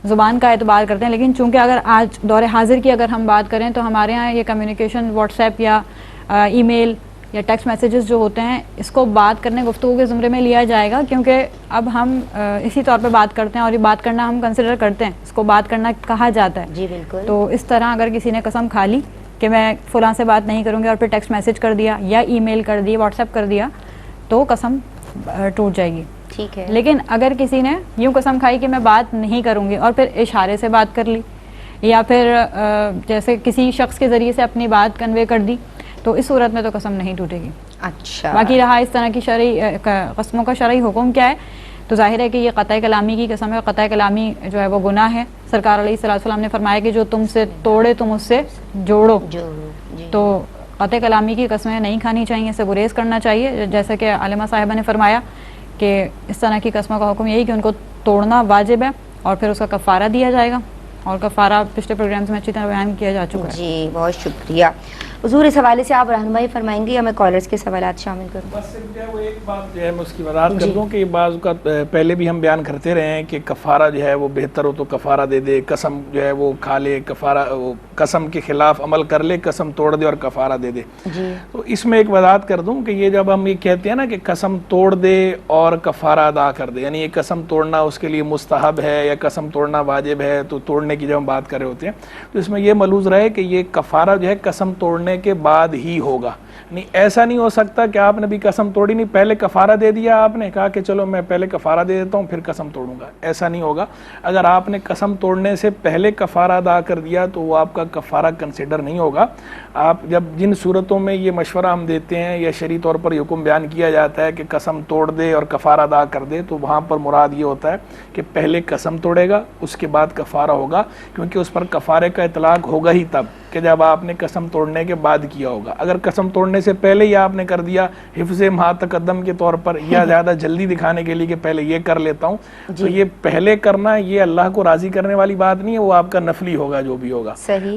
زبان کا اعتبار کرتے ہیں، لیکن چونکہ اگر آج دور حاضر کی اگر ہم بات کریں تو ہمارے ہاں یہ کمیونیکیشن واٹس ایپ یا ای میل یا ٹیکسٹ میسیجز جو ہوتے ہیں، اس کو بات کرنے گفتگو کے زمرے میں لیا جائے گا، کیونکہ اب ہم اسی طور پہ بات کرتے ہیں، اور یہ بات کرنا ہم کنسیڈر کرتے ہیں، اس کو بات کرنا کہا جاتا ہے۔ جی بالکل۔ تو اس طرح اگر کسی نے قسم کھا لی کہ میں فلاں سے بات نہیں کروں گی، اور پھر ٹیکسٹ میسیج کر دیا یا ای میل کر دی، واٹس ایپ کر دیا، تو قسم ٹوٹ جائے گی۔ ٹھیک ہے۔ لیکن اگر کسی نے یوں قسم کھائی کہ میں بات نہیں کروں گی، اور پھر اشارے سے بات کر لی، یا پھر جیسے کسی شخص کے ذریعے سے اپنی بات کنوے کر دی، تو اس صورت میں تو قسم نہیں ٹوٹے گی۔ اچھا، باقی رہا اس طرح کی قسموں کا شرعی حکم کیا ہے، تو ظاہر ہے کہ یہ قطع کلامی کی قسم ہے، قطع کلامی جو ہے وہ گناہ ہے۔ سرکار علیہ الصلوۃ والسلام نے فرمایا کہ جو تم سے توڑے تم اس سے جوڑو، تو قطع کلامی کی قسمیں نہیں کھانی چاہیے، اسے گریز کرنا چاہیے، جیسے کہ عالمہ صاحبہ نے فرمایا کہ اس طرح کی قسموں کا حکم یہی کہ ان کو توڑنا واجب ہے، اور پھر اس کا کفارہ دیا جائے گا، اور کفارہ پچھلے پروگرامز میں اچھی طرح بیان کیا جا چکا ہے۔ جی بہت شکریہ۔ حضور اس حوالے سے آپ رہنمائی فرمائیں گے یا میں کالرز کے سوالات شامل کروں؟ بس صرف جو ہے وہ ایک بات جو ہے میں اس کی وضاحت کر دوں کہ یہ بعض کا پہلے بھی ہم بیان کرتے رہے ہیں کہ کفارہ جو ہے وہ بہتر ہو تو کفارہ دے دے، قسم جو ہے وہ کھا لے، کفارہ قسم کے خلاف عمل کر لے، قسم توڑ دے اور کفارہ دے دے. تو اس میں ایک وضاحت کر دوں کہ یہ جب ہم یہ کہتے ہیں نا کہ قسم توڑ دے اور کفارہ ادا کر دے، یعنی یہ قسم توڑنا اس کے لیے مستحب ہے یا قسم توڑنا واجب ہے، تو توڑنے کی جب ہم بات کر رہے ہوتے ہیں تو اس میں یہ ملحوظ رہے کہ یہ کفارہ جو ہے قسم توڑنے کے بعد ہی ہوگا. نہیں ایسا نہیں ہو سکتا کہ آپ نے بھی قسم توڑی نہیں، پہلے کفارہ دے دیا، آپ نے کہا کہ چلو میں پہلے کفارہ دے دیتا ہوں پھر قسم توڑوں گا، ایسا نہیں ہوگا. اگر آپ نے قسم توڑنے سے پہلے کفارہ ادا کر دیا تو وہ آپ کا کفارہ کنسیڈر نہیں ہوگا. آپ جب جن صورتوں میں یہ مشورہ ہم دیتے ہیں یا شرعی طور پر حکم بیان کیا جاتا ہے کہ قسم توڑ دے اور کفارہ ادا کر دے، تو وہاں پر مراد یہ ہوتا ہے کہ پہلے قسم توڑے گا اس کے بعد کفارہ ہوگا، کیونکہ اس پر کفارے کا اطلاق ہوگا ہی تب کہ جب آپ نے قسم توڑنے کے بعد کیا ہوگا. اگر قسم توڑنے سے پہلے ہی آپ نے کر دیا حفظ ما تقدم کے طور پر یا زیادہ جلدی دکھانے کے لیے کہ پہلے یہ کر لیتا ہوں، تو یہ پہلے کرنا یہ اللہ کو راضی کرنے والی بات نہیں ہے، وہ آپ کا نفلی ہوگا جو بھی ہوگا.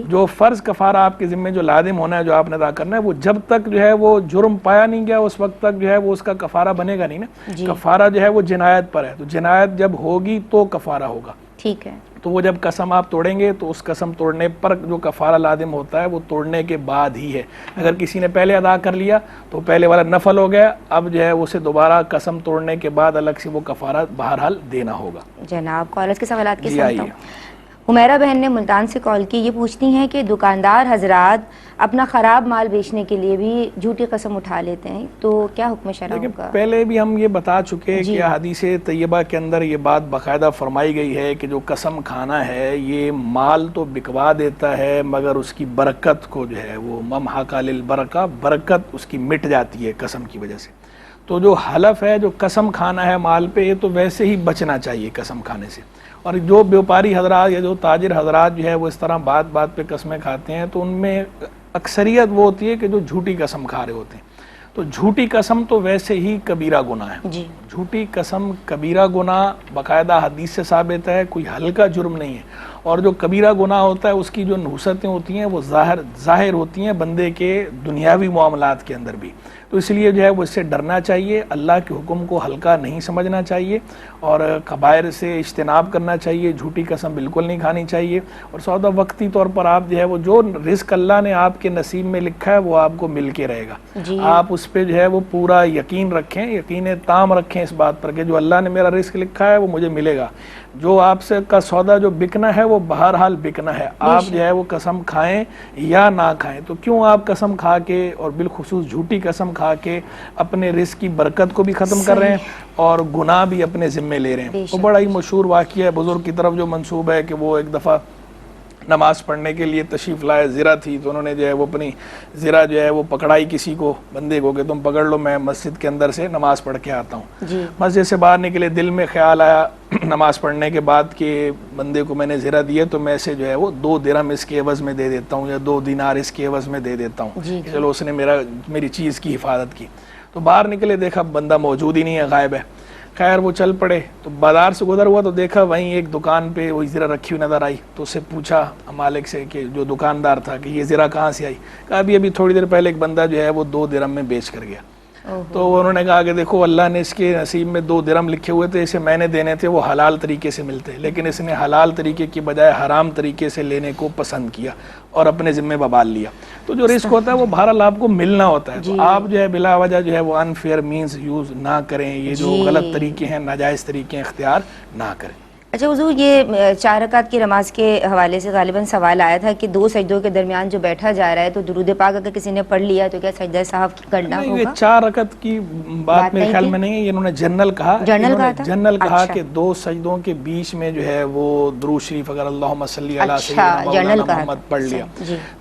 جو فرض کفارہ آپ کے ذمہ جو لازم ہونا ہے جو آپ نے ادا کرنا ہے، وہ جب تک جو ہے وہ جرم پایا نہیں گیا اس وقت تک جو ہے وہ اس کا کفارہ بنے گا نہیں نا. کفارہ جو ہے وہ جنایت پر ہے، تو جنایت جب ہوگی تو کفارہ ہوگا. ٹھیک ہے. تو وہ جب قسم آپ توڑیں گے تو اس قسم توڑنے پر جو کفارہ لازم ہوتا ہے وہ توڑنے کے بعد ہی ہے. اگر کسی نے پہلے ادا کر لیا تو پہلے والا نفل ہو گیا، اب جو ہے اسے دوبارہ قسم توڑنے کے بعد الگ سے وہ کفارہ بہرحال دینا ہوگا. جناب کالرز کے سوالات کے ساتھ حمیرہ بہن نے ملتان سے کال کی، یہ پوچھتی ہیں کہ دکاندار حضرات اپنا خراب مال بیچنے کے لیے بھی جھوٹی قسم اٹھا لیتے ہیں، تو کیا حکم شرع ہوگا؟ پہلے بھی ہم یہ بتا چکے کہ حدیث طیبہ کے اندر یہ بات باقاعدہ فرمائی گئی ہے کہ جو قسم کھانا ہے یہ مال تو بکوا دیتا ہے مگر اس کی برکت کو جو ہے وہ ممحق للبرکہ، برکت اس کی مٹ جاتی ہے قسم کی وجہ سے. تو جو حلف ہے جو قسم کھانا ہے مال پہ، یہ تو ویسے ہی بچنا چاہیے قسم کھانے سے. اور جو بیوپاری حضرات یا جو تاجر حضرات جو ہے وہ اس طرح بات بات پہ قسمیں کھاتے ہیں تو ان میں اکثریت وہ ہوتی ہے کہ جو جھوٹی قسم کھا رہے ہوتے ہیں. تو جھوٹی قسم تو ویسے ہی کبیرہ گناہ ہے. جھوٹی قسم کبیرہ گناہ باقاعدہ حدیث سے ثابت ہے، کوئی ہلکا جرم نہیں ہے. اور جو کبیرہ گناہ ہوتا ہے اس کی جو نحوستیں ہوتی ہیں وہ ظاہر ہوتی ہیں بندے کے دنیاوی معاملات کے اندر بھی. تو اس لیے جو ہے وہ اس سے ڈرنا چاہیے، اللہ کے حکم کو ہلکا نہیں سمجھنا چاہیے اور کبائر سے اجتناب کرنا چاہیے. جھوٹی قسم بالکل نہیں کھانی چاہیے. اور سودا وقتی طور پر آپ جو ہے وہ جو رزق اللہ نے آپ کے نصیب میں لکھا ہے وہ آپ کو مل کے رہے گا. آپ اس پہ جو ہے وہ پورا یقین رکھیں، یقین تام رکھیں اس بات پر کہ جو اللہ نے میرا رزق لکھا ہے وہ مجھے ملے گا. جو آپ سے کا سودا جو بکنا ہے وہ بہرحال بکنا ہے. آپ جو ہے وہ قسم کھائیں یا نہ کھائیں، تو کیوں آپ قسم کھا کے اور بالخصوص جھوٹی قسم کھا کے اپنے رزق کی برکت کو بھی ختم کر رہے ہیں اور گناہ بھی اپنے ذمے لے رہے ہیں. وہ بڑا ہی مشہور واقعہ ہے، بزرگ کی طرف جو منسوب ہے کہ وہ ایک دفعہ نماز پڑھنے کے لیے تشریف لائے، زرہ تھی تو انہوں نے جو ہے وہ اپنی زرہ جو ہے وہ پکڑائی کسی کو، بندے کو، کہ تم پکڑ لو میں مسجد کے اندر سے نماز پڑھ کے آتا ہوں. مسجد سے باہر نکلے، دل میں خیال آیا نماز پڑھنے کے بعد کہ بندے کو میں نے زرہ دیے تو میں اسے جو ہے وہ 2 درہم اس کے عوض میں دے دیتا ہوں یا 2 دینار اس کے عوض میں دے دیتا ہوں. چلو اس نے میری چیز کی حفاظت کی. تو باہر نکلے دیکھا بندہ موجود ہی نہیں ہے، غائب ہے. خیر وہ چل پڑے تو بازار سے گزر ہوا تو دیکھا وہیں ایک دکان پہ وہی زرہ رکھی ہوئی نظر آئی. تو اس سے پوچھا مالک سے کہ جو دکاندار تھا کہ یہ زرہ کہاں سے آئی؟ کہا ابھی تھوڑی دیر پہلے ایک بندہ جو ہے وہ 2 درہم میں بیچ کر گیا. تو انہوں نے کہا کہ دیکھو اللہ نے اس کے نصیب میں 2 درہم لکھے ہوئے تھے، اسے میں نے دینے تھے، وہ حلال طریقے سے ملتے، لیکن اس نے حلال طریقے کی بجائے حرام طریقے سے لینے کو پسند کیا اور اپنے ذمہ ببال لیا. تو جو رزق ہوتا ہے وہ بہرحال آپ کو ملنا ہوتا ہے. تو آپ جو ہے بلا وجہ جو ہے وہ انفیئر مینز یوز نہ کریں، یہ جو غلط طریقے ہیں، ناجائز طریقے اختیار نہ کریں. اچھا حضور، یہ 4 رکعت کی نماز کے حوالے سے غالباً سوال آیا تھا کہ 2 سجدوں کے درمیان جو بیٹھا جا رہا ہے تو درود پاک اگر کسی نے پڑھ لیا تو کیا سجدہ سہو کرنا ہوگا؟ یہ 4 رکعت کی بات میرے خیال میں نہیں ہے، انہوں نے جنرل کہا کہ 2 سجدوں کے بیچ میں جو ہے وہ درود شریف اگر اللہم صلی علی سیدنا مولانا محمد پڑھ لیا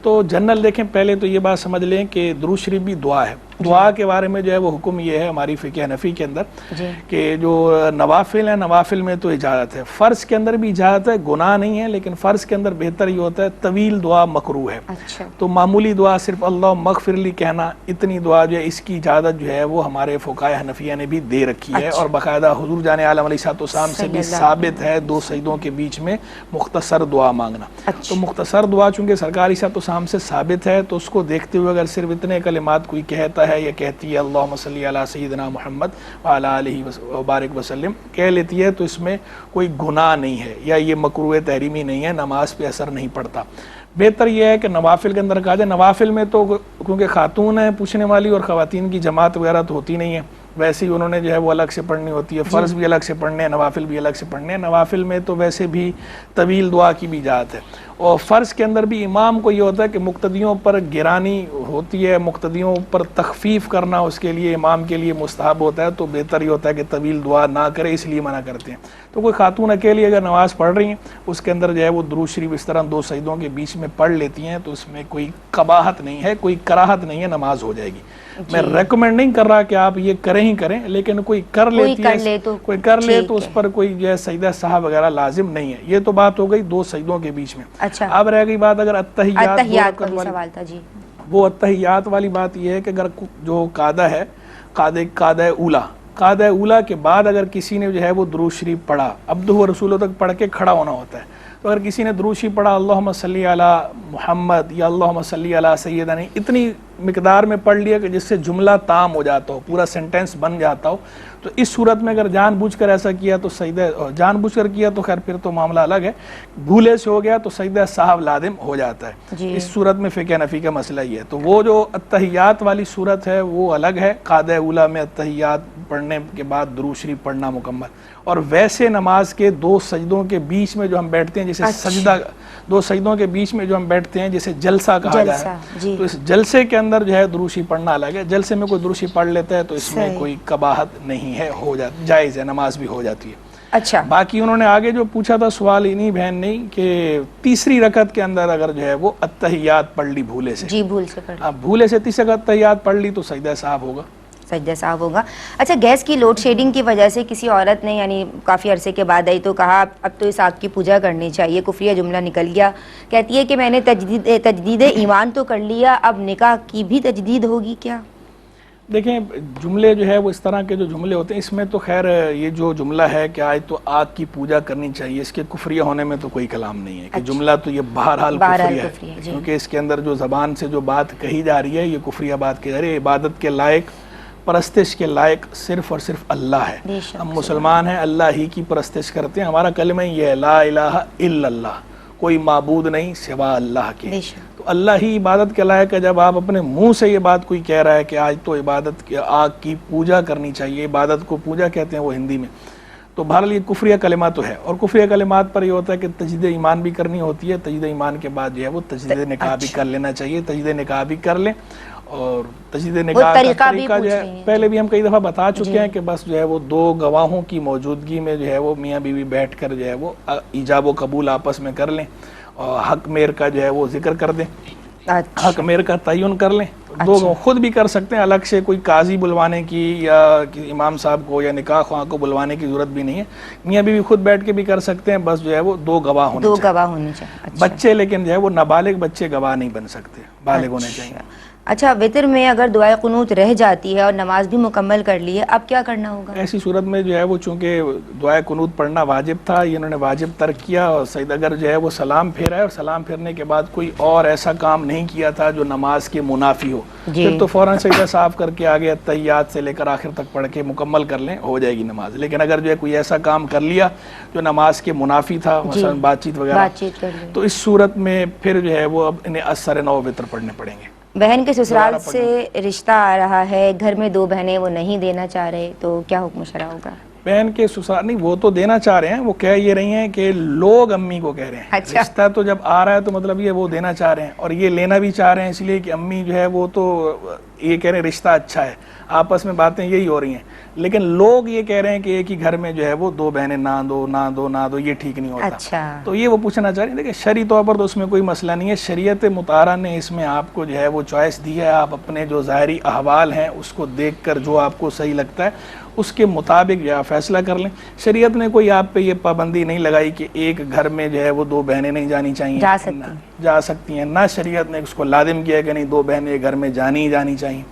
تو جنرل. دیکھیں پہلے تو یہ بات سمجھ لیں کہ درود شریف بھی دعا ہے دعا کے بارے میں جو ہے وہ حکم یہ ہے ہماری فقہ حنفی کے اندر جی کہ جو نوافل ہیں نوافل میں تو اجازت ہے، فرض کے اندر بھی اجازت ہے، گناہ نہیں ہے، لیکن فرض کے اندر بہتر یہ ہوتا ہے طویل دعا مکروہ ہے۔ اچھا تو معمولی دعا صرف اللہ مغفر لی کہنا، اتنی دعا جو ہے اس کی اجازت جو ہے وہ ہمارے فقہائے حنفیہ نے بھی دے رکھی ہے، اور باقاعدہ حضور جان عالم علیہ السلام سے بھی ثابت ہے 2 سجدوں کے بیچ میں مختصر دعا مانگنا۔ تو مختصر دعا چونکہ سرکار علیہ السلام سے ثابت ہے تو اس کو دیکھتے ہوئے اگر صرف اتنے کلمات کوئی کہتا ہے یا کہتی ہے اللہم صلی علی سیدنا محمد وعلی آلہ وبارک وسلم کہہ لیتی ہے تو اس میں کوئی گناہ نہیں ہے یا یہ مکروہ تحریمی نہیں ہے، نماز پہ اثر نہیں پڑتا۔ بہتر یہ ہے کہ نوافل کے اندر کہا جائے، نوافل میں تو کیونکہ خاتون ہیں پوچھنے والی اور خواتین کی جماعت وغیرہ تو ہوتی نہیں ہے، ویسے ہی انہوں نے جو ہے وہ الگ سے پڑھنی ہوتی ہے، فرض بھی الگ سے پڑھنے ہیں، نوافل بھی الگ سے پڑھنے ہیں۔ نوافل میں تو ویسے بھی طویل دعا کی بھی اجازت ہے، اور فرض کے اندر بھی امام کو یہ ہوتا ہے کہ مقتدیوں پر گرانی ہوتی ہے، مقتدیوں پر تخفیف کرنا اس کے لیے امام کے لیے مستحب ہوتا ہے، تو بہتر یہ ہوتا ہے کہ طویل دعا نہ کرے، اس لیے منع کرتے ہیں۔ تو کوئی خاتون اکیلی اگر نماز پڑھ رہی ہیں اس کے اندر جو ہے وہ درود شریف اس طرح 2 سجدوں کے بیچ میں پڑھ لیتی ہیں تو اس میں کوئی قباحت نہیں ہے، کوئی کراہت نہیں ہے، نماز ہو جائے گی۔ میں ریکمینڈ نہیں کر رہا کہ آپ یہ کریں ہی کریں، لیکن کوئی کر لیتی ہے، کوئی کر لے تو اس پر کوئی جو ہے سجدہ سہو وغیرہ لازم نہیں ہے۔ یہ تو بات ہو گئی 2 سجدوں کے بیچ میں۔ اچھا اب رہ گئی بات اگر اتحیات کا سوال تھا جی، وہ اتحیات والی بات یہ ہے کہ اگر جو قاعدہ ہے قاعدہ اولا کے بعد اگر کسی نے جو ہے وہ درود شریف پڑھا، عبدہ و رسولہ تک پڑھ کے کھڑا ہونا ہوتا ہے، تو اگر کسی نے درود شریف پڑھا اللہم صلی علی محمد یا اللہم صلی علی سیدنا، اتنی مقدار میں پڑھ لیا کہ جس سے جملہ تام ہو جاتا ہو، پورا سینٹینس بن جاتا ہو، تو اس صورت میں اگر جان بوجھ کر ایسا کیا تو سجدہ، جان بوجھ کر کیا تو خیر پھر تو معاملہ الگ ہے، بھولے سے ہو گیا تو سجدہ سہو لازم ہو جاتا ہے۔ اس صورت میں فقہ حنفی کا مسئلہ یہ ہے۔ تو وہ جو اتحیات والی صورت ہے وہ الگ ہے، قاعدہ اولا میں اتحیات پڑھنے کے بعد درود شریف پڑھنا مکمل، اور ویسے نماز کے 2 سجدوں کے بیچ میں جو ہم بیٹھتے ہیں جیسے سجدہ، 2 سجدوں کے بیچ میں جو ہم بیٹھتے ہیں جیسے جلسہ کہا جائے، تو اس جلسے کے اندر جو ہے درود شریف پڑھنا الگ ہے۔ جلسے میں کوئی درود شریف پڑھ لیتا ہے تو اس میں کوئی قباحت نہیں ہے، ہو جاتی، جائز ہے، نماز بھی ہو جاتی ہے۔ اچھا باقی انہوں نے آگے جو پوچھا تھا سوال انہی بہن نے کہ تیسری رکعت کے اندر اگر جو ہے وہ اتحیات پڑھ لی بھولے سے، جی بھول سے پڑھ، بھولے سے تیسری رکعت اتحیات پڑھ لی تو سجدہ صاحب ہوگا، سجدہ صاحب ہوگا۔ اچھا گیس کی لوڈ شیڈنگ کی وجہ سے کسی عورت نے یعنی کافی عرصے کے بعد آئی تو کہا اب تو اس آگ کی پوجا کرنی چاہیے، کفریہ جملہ نکل گیا، کہتی ہے کہ میں نے تجدید ایمان تو کر لیا، اب نکاح کی بھی تجدید ہوگی کیا؟ دیکھیں جملے جو ہے وہ اس طرح کے جو جملے ہوتے ہیں اس میں تو خیر یہ جو جملہ ہے کہ آج تو آگ کی پوجا کرنی چاہیے، اس کے کفریہ ہونے میں تو کوئی کلام نہیں ہے کہ جملہ تو یہ بہرحال کفریہ ہے، کیونکہ اس کے اندر جو زبان سے جو بات کہی جا رہی ہے یہ کفریہ بات کہی جا رہی ہے۔ عبادت کے لائق، پرستش کے لائق صرف اور صرف اللہ ہے، ہم مسلمان ہیں، اللہ ہی کی پرستش کرتے ہیں، ہمارا کلمہ یہ ہے لا الہ الا اللہ، کوئی معبود نہیں سوا اللہ کے، تو اللہ ہی عبادت کے لائق ہے۔ جب آپ اپنے منہ سے یہ بات کوئی کہہ رہا ہے کہ آج تو عبادت کی آگ کی پوجا کرنی چاہیے، عبادت کو پوجا کہتے ہیں وہ ہندی میں، تو بہرحال یہ کفریہ کلمات تو ہے، اور کفریہ کلمات پر یہ ہوتا ہے کہ تجدید ایمان بھی کرنی ہوتی ہے، تجدید ایمان کے بعد جو ہے وہ تجدید نکاح بھی کر لینا چاہیے، تجدید نکاح بھی کر لیں، اور تجدید نکاح کا طریقہ جو ہے پہلے بھی ہم کئی دفعہ بتا چکے ہیں کہ بس جو ہے وہ 2 گواہوں کی موجودگی میں جو ہے وہ میاں بیوی بیٹھ کر جو ہے وہ ایجاب و قبول آپس میں کر لیں، اور حق مہر کا جو ہے وہ ذکر کر دیں، حق مہر کا تعین کر لیں، 2 خود بھی کر سکتے ہیں، الگ سے کوئی قاضی بلوانے کی یا امام صاحب کو یا نکاح خواہ کو بلوانے کی ضرورت بھی نہیں ہے، میاں بیوی خود بیٹھ کے بھی کر سکتے ہیں، بس جو ہے وہ 2 گواہ ہونے چاہیے، بچے لیکن جو ہے وہ نابالغ بچے گواہ نہیں بن سکتے، بالغ ہونے چاہیے۔ اچھا وطر میں اگر دعائے قنوت رہ جاتی ہے اور نماز بھی مکمل کر لی ہے اب کیا کرنا ہوگا؟ ایسی صورت میں جو ہے وہ چونکہ دعائے قنوت پڑھنا واجب تھا، یہ انہوں نے واجب ترک کیا، اور سید اگر جو ہے وہ سلام پھیرا ہے اور سلام پھیرنے کے بعد کوئی اور ایسا کام نہیں کیا تھا جو نماز کے منافی ہو، پھر تو فوراً سجدہ صاف کر کے آگے اتحیات سے لے کر آخر تک پڑھ کے مکمل کر لیں، ہو جائے گی نماز۔ لیکن اگر جو ہے کوئی ایسا کام کر لیا جو نماز کے منافی تھا، مثلا بات چیت وغیرہ، تو اس صورت میں پھر جو ہے وہ اب انہیں اثر 9 وطر پڑھنے پڑیں گے۔ بہن کے سسرال سے رشتہ آ رہا ہے، گھر میں 2 بہنیں وہ نہیں دینا چاہ رہے، تو کیا حکم شرع ہوگا؟ بہن کے سسرال نہیں، وہ تو دینا چاہ رہے ہیں، وہ کہہ یہ رہی ہیں کہ لوگ امی کو کہہ رہے ہیں اچھا۔ رشتہ تو جب آ رہا ہے تو مطلب یہ وہ دینا چاہ رہے ہیں، اور یہ لینا بھی چاہ رہے ہیں اس لیے کہ امی جو ہے وہ تو یہ کہہ رہے ہیں رشتہ اچھا ہے، آپس میں باتیں یہی ہو رہی ہیں، لیکن لوگ یہ کہہ رہے ہیں کہ ایک ہی گھر میں جو ہے وہ دو بہنیں نہ دو، یہ ٹھیک نہیں ہوتا۔ اچھا، تو یہ وہ پوچھنا چاہ رہے ہیں۔ دیکھیں شرعی طور پر تو اس میں کوئی مسئلہ نہیں ہے، شریعت مطہرہ نے اس میں آپ کو جو ہے وہ چوائس دی ہے، آپ اپنے جو ظاہری احوال ہیں اس کو دیکھ کر جو آپ کو صحیح لگتا ہے اس کے مطابق جو فیصلہ کر لیں۔ شریعت نے کوئی آپ پہ یہ پابندی نہیں لگائی کہ ایک گھر میں جو ہے وہ دو بہنیں نہیں جانی چاہیے، جا سکتی ہیں، نہ شریعت نے اس کو لازم کیا کہ نہیں دو بہنیں ایک گھر میں جانی ہی جانی چاہیے۔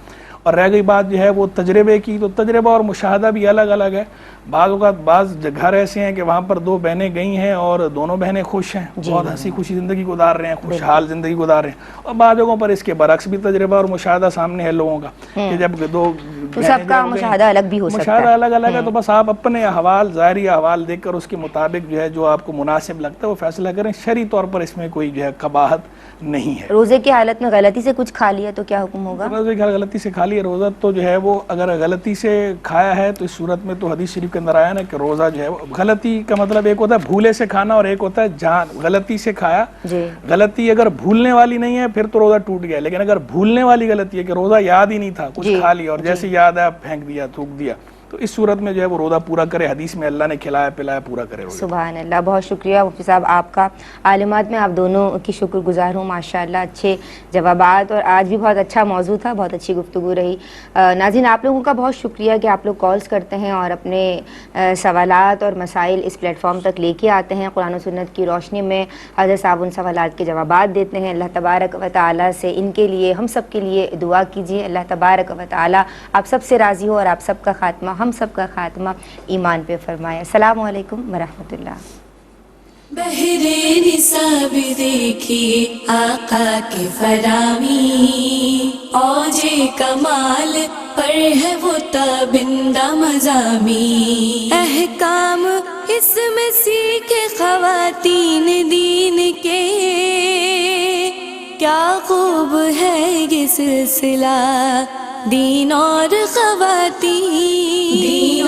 اور رہ گئی بات جو ہے وہ تجربے کی، تو تجربہ اور مشاہدہ بھی الگ الگ ہے۔ بعض اوقات بعض گھر ایسے ہیں کہ وہاں پر دو بہنیں گئی ہیں اور دونوں بہنیں خوش ہیں، بہت ہنسی خوشی زندگی گزار رہے ہیں، خوشحال زندگی گزار رہے ہیں، اور بعض جگہوں پر اس کے برعکس بھی تجربہ اور مشاہدہ سامنے ہے لوگوں کا کہ جب دو سب کا مشاہدہ الگ بھی ہو سکتا ہے، مشاہدہ الگ الگ ہے، تو بس آپ اپنے احوال ظاہری احوال دیکھ کر اس کے مطابق جو ہے جو آپ کو مناسب لگتا ہے وہ فیصلہ کریں۔ شرعی طور پر اس میں کوئی جو ہے قباحت نہیں ہے۔ روزے کی حالت میں غلطی سے کچھ کھا لیا تو کیا حکم ہوگا؟ روزے کی غلطی سے کھا لیا روزہ تو جو ہے وہ اگر غلطی سے کھایا ہے تو اس صورت میں تو حدیث شریف کے اندر آیا نا کہ روزہ جو ہے غلطی کا مطلب ایک ہوتا ہے بھولے سے کھانا اور ایک ہوتا ہے جان غلطی سے کھایا۔ غلطی اگر بھولنے والی نہیں ہے پھر تو روزہ ٹوٹ گیا، لیکن اگر بھولنے والی غلطی ہے کہ روزہ یاد ہی نہیں تھا، کچھ کھا لیا اور جیسے یاد آیا پھینک دیا، تھوک دیا، تو اس صورت میں جو ہے وہ روزہ پورا کرے، حدیث میں اللہ نے کھلایا پلایا پورا کرے روزہ۔ سبحان اللہ، بہت شکریہ مفتی صاحب آپ کا، عالمات میں آپ دونوں کی شکر گزار ہوں، ماشاءاللہ اچھے جوابات، اور آج بھی بہت اچھا موضوع تھا، بہت اچھی گفتگو رہی۔ ناظرین آپ لوگوں کا بہت شکریہ کہ آپ لوگ کالز کرتے ہیں اور اپنے سوالات اور مسائل اس پلیٹ فارم تک لے کے آتے ہیں، قرآن و سنت کی روشنی میں حضرت صاحب ان سوالات کے جوابات دیتے ہیں۔ اللہ تبارک و تعالیٰ سے ان کے لیے ہم سب کے لیے دعا کیجیے، اللہ تبارک و تعالیٰ آپ سب سے راضی ہو اور آپ سب کا خاتمہ، ہم سب کا خاتمہ ایمان پہ فرمائے۔ السلام علیکم ورحمۃ اللہ۔ بہرے نصاب دیکھیے آقا کے فرامی، اوجے کمال پر ہے وہ تابندہ مضامی، احکام اس میں سیکھے خواتین دین کے، کیا خوب ہے یہ سلسلہ دین اور خواتین۔